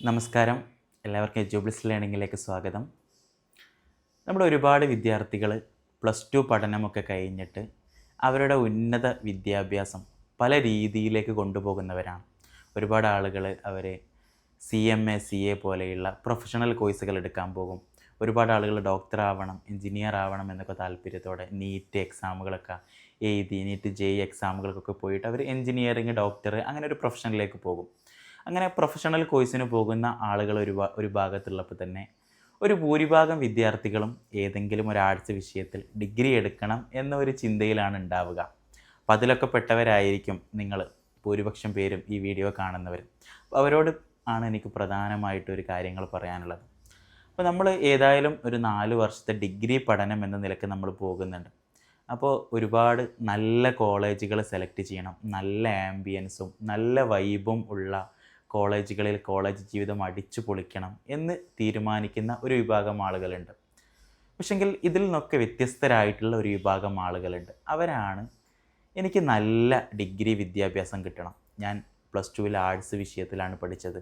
നമസ്കാരം. എല്ലാവർക്കും എജ്യൂബ്ലിസ് ലേണിങ്ങിലേക്ക് സ്വാഗതം. നമ്മുടെ ഒരുപാട് വിദ്യാർത്ഥികൾ +2 പഠനമൊക്കെ കഴിഞ്ഞിട്ട് അവരുടെ ഉന്നത വിദ്യാഭ്യാസം പല രീതിയിലേക്ക് കൊണ്ടുപോകുന്നവരാണ്. ഒരുപാട് ആളുകൾ CMA, CA പോലെയുള്ള പ്രൊഫഷണൽ കോഴ്സുകൾ എടുക്കാൻ പോകും. ഒരുപാട് ആളുകൾ ഡോക്ടർ ആവണം, എഞ്ചിനീയർ ആവണം എന്നൊക്കെ താല്പര്യത്തോടെ നീറ്റ് എക്സാമുകളൊക്കെ എഴുതി, നീറ്റ് JEE എക്സാമുകൾക്കൊക്കെ പോയിട്ട് അവർ എഞ്ചിനീയറിങ്, ഡോക്ടർ അങ്ങനെ ഒരു പ്രൊഫഷനിലേക്ക് പോകും. അങ്ങനെ പ്രൊഫഷണൽ കോഴ്സിന് പോകുന്ന ആളുകൾ ഒരു ഭാഗത്തുള്ളപ്പോൾ തന്നെ ഒരു ഭൂരിഭാഗം വിദ്യാർത്ഥികളും ഏതെങ്കിലും ഒരു ആർട്സ് വിഷയത്തിൽ ഡിഗ്രി എടുക്കണം എന്ന ഒരു ചിന്തയിലാണ് ഉണ്ടാവുക. അപ്പോൾ അതിലൊക്കെ പെട്ടവരായിരിക്കും നിങ്ങൾ ഭൂരിപക്ഷം പേരും ഈ വീഡിയോ കാണുന്നവർ. അപ്പോൾ അവരോട് ആണ് എനിക്ക് പ്രധാനമായിട്ടൊരു കാര്യങ്ങൾ പറയാനുള്ളത്. അപ്പോൾ നമ്മൾ ഏതായാലും ഒരു 4 വർഷത്തെ ഡിഗ്രി പഠനം എന്ന നിലയ്ക്ക് നമ്മൾ പോകുന്നുണ്ട്. അപ്പോൾ ഒരുപാട് നല്ല കോളേജുകൾ സെലക്ട് ചെയ്യണം, നല്ല ആംബിയൻസും നല്ല വൈബും ഉള്ള കോളേജ് ജീവിതം അടിച്ചു പൊളിക്കണം എന്ന് തീരുമാനിക്കുന്ന ഒരു വിഭാഗം ആളുകളുണ്ട്. പക്ഷെങ്കിൽ ഇതിൽ നിന്നൊക്കെ വ്യത്യസ്തരായിട്ടുള്ള ഒരു വിഭാഗം ആളുകളുണ്ട്. അവരാണ് എനിക്ക് നല്ല ഡിഗ്രി വിദ്യാഭ്യാസം കിട്ടണം, ഞാൻ +2 ആർട്സ് വിഷയത്തിലാണ് പഠിച്ചത്,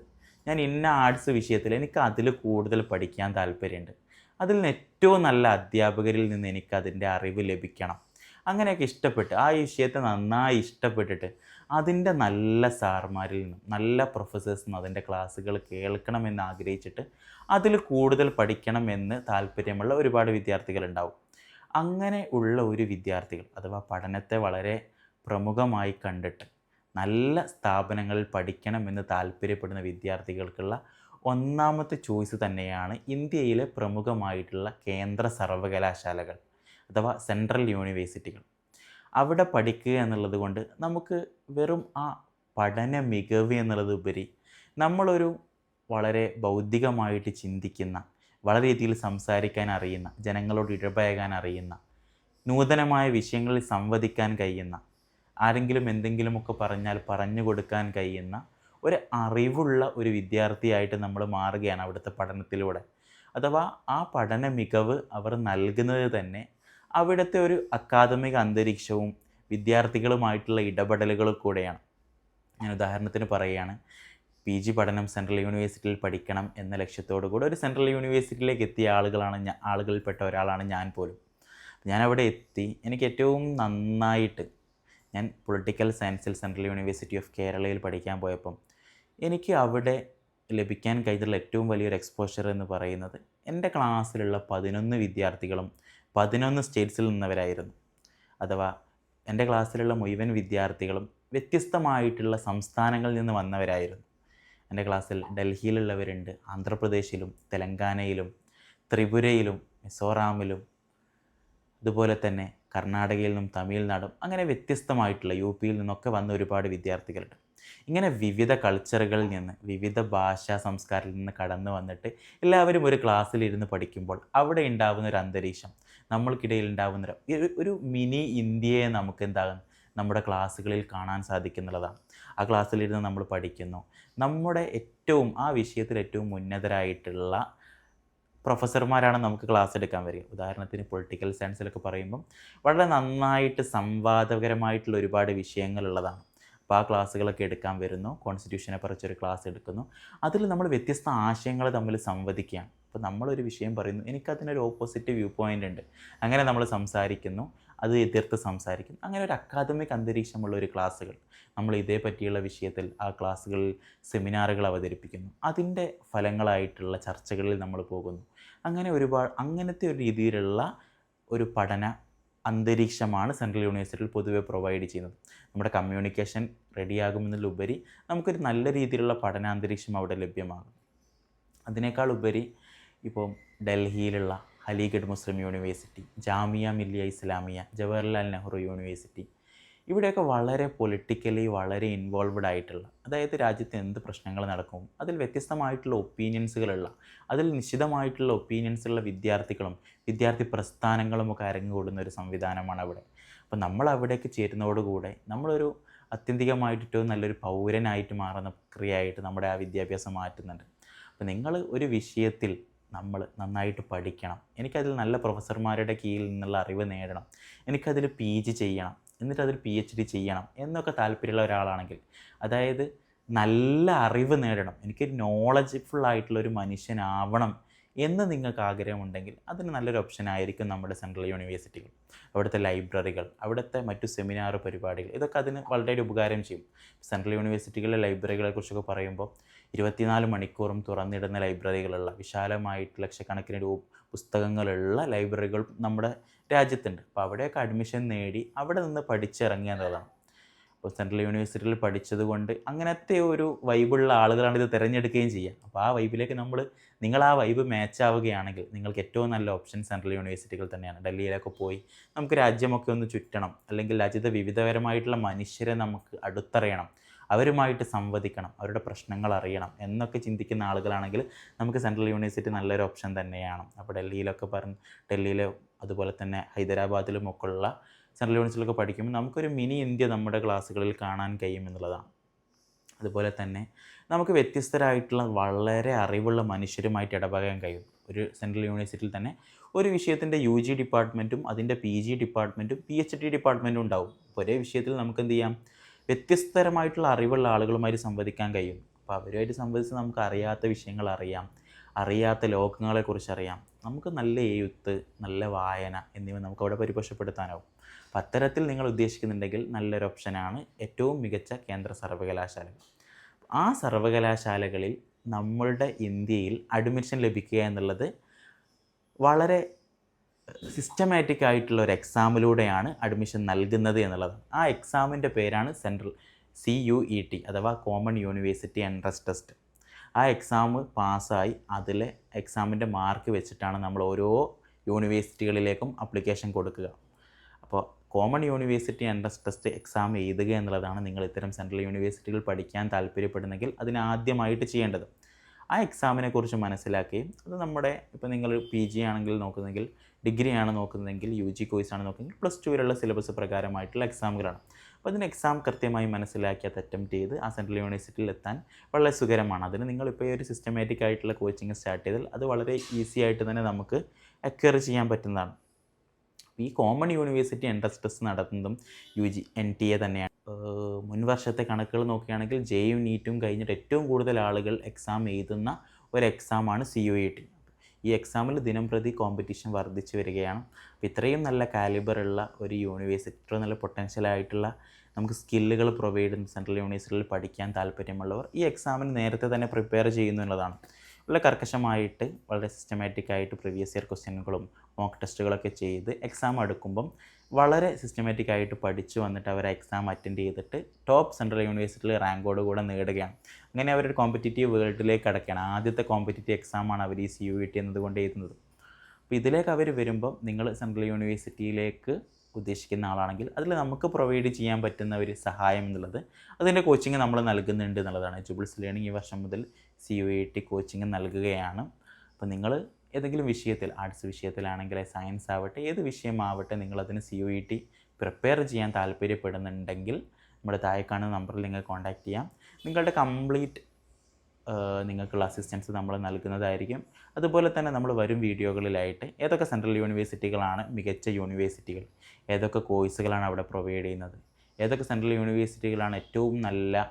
ഞാൻ ഇന്ന ആർട്സ് വിഷയത്തിൽ എനിക്ക് അതിൽ കൂടുതൽ പഠിക്കാൻ താല്പര്യമുണ്ട്, അതിൽ നിന്ന് ഏറ്റവും നല്ല അധ്യാപകരിൽ നിന്ന് എനിക്കതിൻ്റെ അറിവ് ലഭിക്കണം, അങ്ങനെയൊക്കെ ഇഷ്ടപ്പെട്ട് ആ വിഷയത്തെ നന്നായി ഇഷ്ടപ്പെട്ടിട്ട് അതിൻ്റെ നല്ല സാർമാരിൽ നിന്നും നല്ല പ്രൊഫസേഴ്സിൽ നിന്നും അതിൻ്റെ ക്ലാസ്സുകൾ കേൾക്കണമെന്ന് ആഗ്രഹിച്ചിട്ട് അതിൽ കൂടുതൽ പഠിക്കണമെന്ന് താല്പര്യമുള്ള ഒരുപാട് വിദ്യാർത്ഥികളുണ്ടാവും. അങ്ങനെ ഉള്ള ഒരു വിദ്യാർത്ഥികൾ അഥവാ പഠനത്തെ വളരെ പ്രമുഖമായി കണ്ടിട്ട് നല്ല സ്ഥാപനങ്ങളിൽ പഠിക്കണമെന്ന് താല്പര്യപ്പെടുന്ന വിദ്യാർത്ഥികൾക്കുള്ള ഒന്നാമത്തെ ചോയ്സ് തന്നെയാണ് ഇന്ത്യയിലെ പ്രമുഖമായിട്ടുള്ള കേന്ദ്ര സർവകലാശാലകൾ അഥവാ സെൻട്രൽ യൂണിവേഴ്സിറ്റികൾ. അവിടെ പഠിക്കുക എന്നുള്ളത് കൊണ്ട് നമുക്ക് വെറും ആ പഠന മികവ് എന്നുള്ളതുപരി നമ്മളൊരു വളരെ ബൗദ്ധികമായിട്ട് ചിന്തിക്കുന്ന, വളരെ രീതിയിൽ സംസാരിക്കാൻ അറിയുന്ന, ജനങ്ങളോട് ഇടപഴകാൻ അറിയുന്ന, നൂതനമായ വിഷയങ്ങളിൽ സംവദിക്കാൻ കഴിയുന്ന, ആരെങ്കിലും എന്തെങ്കിലുമൊക്കെ പറഞ്ഞാൽ പറഞ്ഞു കൊടുക്കാൻ കഴിയുന്ന ഒരു അറിവുള്ള ഒരു വിദ്യാർത്ഥിയായിട്ട് നമ്മൾ മാറുകയാണ് അവിടുത്തെ പഠനത്തിലൂടെ. അഥവാ ആ പഠന മികവ് അവർ നൽകുന്നത് തന്നെ അവിടുത്തെ ഒരു അക്കാദമിക അന്തരീക്ഷവും വിദ്യാർത്ഥികളുമായിട്ടുള്ള ഇടപെടലുകൾ കൂടെയാണ്. ഞാൻ ഉദാഹരണത്തിന് പറയുകയാണ്, PG പഠനം സെൻട്രൽ യൂണിവേഴ്സിറ്റിയിൽ പഠിക്കണം എന്ന ലക്ഷ്യത്തോടു കൂടി ഒരു സെൻട്രൽ യൂണിവേഴ്സിറ്റിയിലേക്ക് എത്തിയ ആളുകളിൽപ്പെട്ട ഒരാളാണ് ഞാൻ പോലും. ഞാൻ അവിടെ എത്തി, എനിക്ക് ഏറ്റവും നന്നായിട്ട് ഞാൻ പൊളിറ്റിക്കൽ സയൻസിൽ സെൻട്രൽ യൂണിവേഴ്സിറ്റി ഓഫ് കേരളയിൽ പഠിക്കാൻ പോയപ്പം എനിക്ക് അവിടെ ലഭിക്കാൻ കഴിഞ്ഞിട്ടുള്ള ഏറ്റവും വലിയൊരു എക്സ്പോഷർ എന്ന് പറയുന്നത് എൻ്റെ ക്ലാസ്സിലുള്ള 11 വിദ്യാർത്ഥികളും 11 സ്റ്റേറ്റ്സിൽ നിന്നവരായിരുന്നു. അഥവാ എൻ്റെ ക്ലാസ്സിലുള്ള മുഴുവൻ വിദ്യാർത്ഥികളും വ്യത്യസ്തമായിട്ടുള്ള സംസ്ഥാനങ്ങളിൽ നിന്ന് വന്നവരായിരുന്നു. എൻ്റെ ക്ലാസ്സിൽ ഡൽഹിയിലുള്ളവരുണ്ട്, ആന്ധ്രാപ്രദേശിലും തെലങ്കാനയിലും ത്രിപുരയിലും മിസോറാമിലും അതുപോലെ തന്നെ കർണാടകയിൽ നിന്നും തമിഴ്നാടും അങ്ങനെ വ്യത്യസ്തമായിട്ടുള്ള UP യിൽ നിന്നൊക്കെ വന്ന ഒരുപാട് വിദ്യാർത്ഥികളുണ്ട്. ഇങ്ങനെ വിവിധ കൾച്ചറുകളിൽ നിന്ന്, വിവിധ ഭാഷാ സംസ്കാരത്തിൽ നിന്ന് കടന്നു വന്നിട്ട് എല്ലാവരും ഒരു ക്ലാസ്സിലിരുന്ന് പഠിക്കുമ്പോൾ അവിടെ ഉണ്ടാകുന്ന ഒരു അന്തരീക്ഷം, നമ്മൾക്കിടയിൽ ഉണ്ടാകുന്ന ഒരു മിനി ഇന്ത്യയെ നമുക്ക് എന്താകും നമ്മുടെ ക്ലാസ്സുകളിൽ കാണാൻ സാധിക്കുന്നുള്ളതാണ്. ആ ക്ലാസ്സിലിരുന്ന് നമ്മൾ പഠിക്കുന്നു, നമ്മുടെ ആ വിഷയത്തിൽ ഏറ്റവും ഉന്നതരായിട്ടുള്ള പ്രൊഫസർമാരാണ് നമുക്ക് ക്ലാസ് എടുക്കാൻ വരിക. ഉദാഹരണത്തിന് പൊളിറ്റിക്കൽ സയൻസിലൊക്കെ പറയുമ്പം വളരെ നന്നായിട്ട് സംവാദകരമായിട്ടുള്ള ഒരുപാട് വിഷയങ്ങളുള്ളതാണ്. അപ്പോൾ ആ ക്ലാസ്സുകളൊക്കെ എടുക്കാൻ വരുന്നു, കോൺസ്റ്റിറ്റ്യൂഷനെ കുറിച്ചൊരു ക്ലാസ് എടുക്കുന്നു, അതിൽ നമ്മൾ വ്യത്യസ്ത ആശയങ്ങൾ തമ്മിൽ സംവദിക്കുകയാണ്. അപ്പോൾ നമ്മളൊരു വിഷയം പറയുന്നു, എനിക്കതിനൊരു ഓപ്പോസിറ്റ് വ്യൂ പോയിൻ്റ് ഉണ്ട്, അങ്ങനെ നമ്മൾ സംസാരിക്കുന്നു, അത് എതിർത്ത് സംസാരിക്കുന്നു. അങ്ങനെ ഒരു അക്കാദമിക് അന്തരീക്ഷമുള്ള ഒരു ക്ലാസ്സുകൾ നമ്മൾ ഇതേ പറ്റിയുള്ള വിഷയത്തിൽ ആ ക്ലാസ്സുകളിൽ സെമിനാറുകൾ അവതരിപ്പിക്കുന്നു, അതിൻ്റെ ഫലങ്ങളായിട്ടുള്ള ചർച്ചകളിൽ നമ്മൾ പോകുന്നു. അങ്ങനെ അങ്ങനത്തെ ഒരു രീതിയിലുള്ള ഒരു പഠന അന്തരീക്ഷമാണ് സെൻട്രൽ യൂണിവേഴ്സിറ്റിയിൽ പൊതുവെ പ്രൊവൈഡ് ചെയ്യുന്നത്. നമ്മുടെ കമ്മ്യൂണിക്കേഷൻ റെഡിയാകുമെന്നതിലുപരി നമുക്കൊരു നല്ല രീതിയിലുള്ള പഠനാന്തരീക്ഷം അവിടെ ലഭ്യമാകും. അതിനേക്കാൾ ഉപരി ഇപ്പം ഡൽഹിയിലുള്ള അലിഗഡ് മുസ്ലിം യൂണിവേഴ്സിറ്റി, ജാമിയ മില്ലിയ ഇസ്ലാമിയ, ജവഹർലാൽ നെഹ്റു യൂണിവേഴ്സിറ്റി, ഇവിടെയൊക്കെ വളരെ പൊളിറ്റിക്കലി വളരെ ഇൻവോൾവ്ഡ് ആയിട്ടുള്ള, അതായത് രാജ്യത്ത് എന്ത് പ്രശ്നങ്ങൾ നടക്കും അതിൽ വ്യത്യസ്തമായിട്ടുള്ള ഒപ്പീനിയൻസുകളുള്ള, അതിൽ നിശ്ചിതമായിട്ടുള്ള ഒപ്പീനിയൻസുള്ള വിദ്യാർത്ഥികളും വിദ്യാർത്ഥി പ്രസ്ഥാനങ്ങളും ഒക്കെ അരങ്ങുകൂടുന്ന ഒരു സംവിധാനമാണ് അവിടെ. അപ്പോൾ നമ്മൾ അവിടേക്ക് ചേരുന്നതോടുകൂടെ നമ്മളൊരു ആത്യന്തികമായിട്ട് ഏറ്റവും നല്ലൊരു പൗരനായിട്ട് മാറുന്ന പ്രക്രിയയായിട്ട് നമ്മുടെ ആ വിദ്യാഭ്യാസം മാറ്റുന്നുണ്ട്. അപ്പോൾ നിങ്ങൾ ഒരു വിഷയത്തിൽ നമ്മൾ നന്നായിട്ട് പഠിക്കണം, എനിക്കതിൽ നല്ല പ്രൊഫസർമാരുടെ കീഴിൽ നിന്നുള്ള അറിവ് നേടണം, എനിക്കതിൽ PG ചെയ്യണം, എന്നിട്ട് അതിൽ PhD ചെയ്യണം എന്നൊക്കെ താല്പര്യമുള്ള ഒരാളാണെങ്കിൽ, അതായത് നല്ല അറിവ് നേടണം, എനിക്ക് നോളജ്ഫുൾ ആയിട്ടുള്ളൊരു മനുഷ്യനാവണം എന്ന് നിങ്ങൾക്ക് ആഗ്രഹമുണ്ടെങ്കിൽ അതിന് നല്ലൊരു ഓപ്ഷൻ ആയിരിക്കും നമ്മുടെ സെൻട്രൽ യൂണിവേഴ്സിറ്റികൾ. അവിടുത്തെ ലൈബ്രറികൾ, അവിടുത്തെ മറ്റു സെമിനാർ പരിപാടികൾ, ഇതൊക്കെ അതിന് വളരെ ഉപകാരം ചെയ്യും. സെൻട്രൽ യൂണിവേഴ്സിറ്റികളിലെ ലൈബ്രറികളെ കുറിച്ചൊക്കെ പറയുമ്പോൾ 24 മണിക്കൂറും തുറന്നിടുന്ന ലൈബ്രറികളുള്ള, വിശാലമായിട്ട് ലക്ഷക്കണക്കിന് പുസ്തകങ്ങളുള്ള ലൈബ്രറികൾ നമ്മുടെ രാജ്യത്തുണ്ട്. അപ്പോൾ അവിടെയൊക്കെ അഡ്മിഷൻ നേടി അവിടെ നിന്ന് പഠിച്ചിറങ്ങുക എന്നുള്ളതാണ്. ഇപ്പോൾ സെൻട്രൽ യൂണിവേഴ്സിറ്റിയിൽ പഠിച്ചത് കൊണ്ട് അങ്ങനത്തെ ഒരു വൈബുള്ള ആളുകളാണ് ഇത് തിരഞ്ഞെടുക്കുകയും ചെയ്യുക. അപ്പോൾ ആ വൈബിലേക്ക് നിങ്ങൾ ആ വൈബ് മാച്ച് ആവുകയാണെങ്കിൽ നിങ്ങൾക്ക് ഏറ്റവും നല്ല ഓപ്ഷൻ സെൻട്രൽ യൂണിവേഴ്സിറ്റികൾ തന്നെയാണ്. ഡൽഹിയിലൊക്കെ പോയി നമുക്ക് രാജ്യമൊക്കെ ഒന്ന് ചുറ്റണം, അല്ലെങ്കിൽ രാജ്യത്തെ വിവിധപരമായിട്ടുള്ള മനുഷ്യരെ നമുക്ക് അടുത്തറിയണം, അവരുമായിട്ട് സംവദിക്കണം, അവരുടെ പ്രശ്നങ്ങൾ അറിയണം എന്നൊക്കെ ചിന്തിക്കുന്ന ആളുകളാണെങ്കിൽ നമുക്ക് സെൻട്രൽ യൂണിവേഴ്സിറ്റി നല്ലൊരു ഓപ്ഷൻ തന്നെയാണ്. അപ്പോൾ ഡൽഹിയിലെ അതുപോലെ തന്നെ ഹൈദരാബാദിലും ഒക്കെ ഉള്ള സെൻട്രൽ യൂണിവേഴ്സിറ്റിയിലൊക്കെ പഠിക്കുമ്പോൾ നമുക്കൊരു മിനി ഇന്ത്യ നമ്മുടെ ക്ലാസ്സുകളിൽ കാണാൻ കഴിയും എന്നുള്ളതാണ്. അതുപോലെ തന്നെ നമുക്ക് വ്യത്യസ്തരായിട്ടുള്ള വളരെ അറിവുള്ള മനുഷ്യരുമായിട്ട് ഇടപഴകാൻ കഴിയും. ഒരു സെൻട്രൽ യൂണിവേഴ്സിറ്റിയിൽ തന്നെ ഒരു വിഷയത്തിൻ്റെ UG ഡിപ്പാർട്ട്മെൻറ്റും അതിൻ്റെ PG ഡിപ്പാർട്ട്മെൻറ്റും PhD ഡിപ്പാർട്ട്മെൻറ്റും ഉണ്ടാവും. ഒരേ വിഷയത്തിൽ നമുക്ക് എന്ത് ചെയ്യാം, വ്യത്യസ്തരമായിട്ടുള്ള അറിവുള്ള ആളുകളുമായി സംവദിക്കാൻ കഴിയും. അപ്പോൾ അവരുമായിട്ട് സംവദിച്ച് നമുക്ക് അറിയാത്ത വിഷയങ്ങൾ അറിയാം, അറിയാത്ത ലോകങ്ങളെക്കുറിച്ച് അറിയാം, നമുക്ക് നല്ല എഴുത്ത്, നല്ല വായന എന്നിവ നമുക്ക് അവിടെ പരിപോഷപ്പെടുത്താനാവും. അപ്പോൾ അത്തരത്തിൽ നിങ്ങൾ ഉദ്ദേശിക്കുന്നുണ്ടെങ്കിൽ നല്ലൊരു ഓപ്ഷനാണ് ഏറ്റവും മികച്ച കേന്ദ്ര സർവകലാശാലകൾ. ആ സർവകലാശാലകളിൽ നമ്മളുടെ ഇന്ത്യയിൽ അഡ്മിഷൻ ലഭിക്കുക എന്നുള്ളത് വളരെ സിസ്റ്റമാറ്റിക് ആയിട്ടുള്ള ഒരു എക്സാമിലൂടെയാണ് അഡ്മിഷൻ നൽകുന്നത് എന്നുള്ളതാണ്. ആ എക്സാമിൻ്റെ പേരാണ് CUET അഥവാ കോമൺ യൂണിവേഴ്സിറ്റി എൻട്രൻസ് ടെസ്റ്റ്. ആ എക്സാം പാസ്സായി അതിലെ എക്സാമിൻ്റെ മാർക്ക് വെച്ചിട്ടാണ് നമ്മൾ ഓരോ യൂണിവേഴ്സിറ്റികളിലേക്കും അപ്ലിക്കേഷൻ കൊടുക്കുക. അപ്പോൾ common university entrance test exam എഴുതുക എന്നുള്ളതാണ് നിങ്ങൾ ഇത്തരം സെൻട്രൽ യൂണിവേഴ്സിറ്റികൾ പഠിക്കാൻ താല്പര്യപ്പെടുന്നെങ്കിൽ അതിനാദ്യമായിട്ട് ചെയ്യേണ്ടത്. ആ എക്സാമിനെ കുറിച്ച് മനസ്സിലാക്കുകയും അത് നമ്മുടെ ഇപ്പോൾ നിങ്ങൾ PG ആണെങ്കിൽ നോക്കുന്നതെങ്കിൽ, ഡിഗ്രി ആണ് നോക്കുന്നതെങ്കിൽ, UG കോഴ്സാണ് നോക്കുന്നതെങ്കിൽ +2 സിലബസ് പ്രകാരമായിട്ടുള്ള എക്സാമുകളാണ്. അപ്പോൾ അതിന് എക്സാം കൃത്യമായി മനസ്സിലാക്കി അത് അറ്റംപ്റ്റ് ചെയ്ത് ആ സെൻട്രൽ യൂണിവേഴ്സിറ്റിയിൽ എത്താൻ വളരെ സുഖകരമാണ്. അതിന് നിങ്ങളിപ്പോൾ ഒരു സിസ്റ്റമാറ്റിക് ആയിട്ടുള്ള കോച്ചിങ് സ്റ്റാർട്ട് ചെയ്താൽ അത് വളരെ ഈസി ആയിട്ട് തന്നെ നമുക്ക് അക്വയർ ചെയ്യാൻ പറ്റുന്നതാണ്. ഈ കോമൺ യൂണിവേഴ്സിറ്റി എൻട്രൻസ് ടെസ്റ്റ് നടത്തുന്നതും UG NTA തന്നെയാണ്. മുൻ വർഷത്തെ കണക്കുകൾ നോക്കുകയാണെങ്കിൽ JEEയും NEETും കഴിഞ്ഞിട്ട് ഏറ്റവും കൂടുതൽ ആളുകൾ എക്സാം എഴുതുന്ന ഒരു എക്സാമാണ് CUET. ഈ എക്സാമിൽ ദിനംപ്രതി കോമ്പറ്റീഷൻ വർദ്ധിച്ചു വരികയാണ്. അപ്പോൾ ഇത്രയും നല്ല കാലിബറുള്ള ഒരു യൂണിവേഴ്സിറ്റി, ഇത്ര നല്ല പൊട്ടൻഷ്യലായിട്ടുള്ള നമുക്ക് സ്കില്ലുകൾ പ്രൊവൈഡ് ചെയ്യുന്ന സെൻട്രൽ യൂണിവേഴ്സിറ്റിയിൽ പഠിക്കാൻ താല്പര്യമുള്ളവർ ഈ എക്സാമിന് നേരത്തെ തന്നെ പ്രിപ്പയർ ചെയ്യുന്നു എന്നുള്ളതാണ്. വളരെ കർക്കശമായിട്ട്, വളരെ സിസ്റ്റമാറ്റിക് ആയിട്ട് പ്രീവിയസ് ഇയർ ക്വസ്റ്റ്യനുകളും മോക്ക് ടെസ്റ്റുകളൊക്കെ ചെയ്ത് എക്സാം അടുക്കുമ്പം വളരെ സിസ്റ്റമാറ്റിക് ആയിട്ട് പഠിച്ചു വന്നിട്ട് അവർ എക്സാം അറ്റൻഡ് ചെയ്തിട്ട് ടോപ്പ് സെൻട്രൽ യൂണിവേഴ്സിറ്റിയിൽ റാങ്കോട് കൂടെ നേടുകയാണ്. അങ്ങനെ അവരൊരു കോമ്പറ്റീറ്റീവ് വേൾഡിലേക്ക് കടക്കുകയാണ്. ആദ്യത്തെ കോമ്പറ്റീറ്റീവ് എക്സാമാണ് അവർ ഈ CUET എന്നതുകൊണ്ട് എഴുതുന്നത്. അപ്പോൾ ഇതിലേക്ക് അവർ വരുമ്പോൾ നിങ്ങൾ സെൻട്രൽ യൂണിവേഴ്സിറ്റിയിലേക്ക് ഉദ്ദേശിക്കുന്ന ആളാണെങ്കിൽ അതിൽ നമുക്ക് പ്രൊവൈഡ് ചെയ്യാൻ പറ്റുന്ന ഒരു സഹായം എന്നുള്ളത് അതിൻ്റെ കോച്ചിങ് നമ്മൾ നൽകുന്നുണ്ട് എന്നുള്ളതാണ്. ജുബിൾസ് ലേണിംഗ് ഈ വർഷം മുതൽ CUET കോച്ചിങ് നൽകുകയാണ്. അപ്പോൾ നിങ്ങൾ ഏതെങ്കിലും വിഷയത്തിൽ, ആർട്സ് വിഷയത്തിലാണെങ്കിൽ സയൻസ് ആവട്ടെ, ഏത് വിഷയമാവട്ടെ, നിങ്ങളതിന് CUET പ്രിപ്പയർ ചെയ്യാൻ താല്പര്യപ്പെടുന്നുണ്ടെങ്കിൽ നമ്മുടെ താഴെ കാണുന്ന നമ്പറിൽ നിങ്ങൾ കോൺടാക്റ്റ് ചെയ്യാം. നിങ്ങളുടെ കംപ്ലീറ്റ് നിങ്ങൾക്കുള്ള അസിസ്റ്റൻസ് നമ്മൾ നൽകുന്നതായിരിക്കും. അതുപോലെ തന്നെ നമ്മൾ വരും വീഡിയോകളിലായിട്ട് ഏതൊക്കെ സെൻട്രൽ യൂണിവേഴ്സിറ്റികളാണ് മികച്ച യൂണിവേഴ്സിറ്റികൾ, ഏതൊക്കെ കോഴ്സുകളാണ് അവിടെ പ്രൊവൈഡ് ചെയ്യുന്നത്, ഏതൊക്കെ സെൻട്രൽ യൂണിവേഴ്സിറ്റികളാണ് ഏറ്റവും നല്ല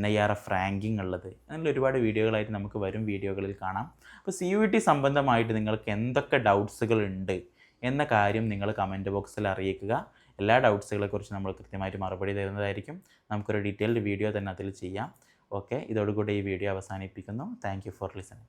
NIRF റാങ്കിങ് ഉള്ളത്, അങ്ങനെ ഒരുപാട് വീഡിയോകളായിട്ട് നമുക്ക് വരും വീഡിയോകളിൽ കാണാം. അപ്പോൾ CUET സംബന്ധമായിട്ട് നിങ്ങൾക്ക് എന്തൊക്കെ ഡൗട്ട്സുകൾ ഉണ്ട് എന്ന കാര്യം നിങ്ങൾ കമൻറ്റ് ബോക്സിൽ അറിയിക്കുക. എല്ലാ ഡൗട്ട്സുകളെക്കുറിച്ച് നമ്മൾ കൃത്യമായിട്ട് മറുപടി തരുന്നതായിരിക്കും. നമുക്കൊരു ഡീറ്റെയിൽഡ് വീഡിയോ തന്നെ അതിൽ ചെയ്യാം. ഓക്കെ, ഇതോടുകൂടി ഈ വീഡിയോ അവസാനിപ്പിക്കുന്നു. Thank you for listening.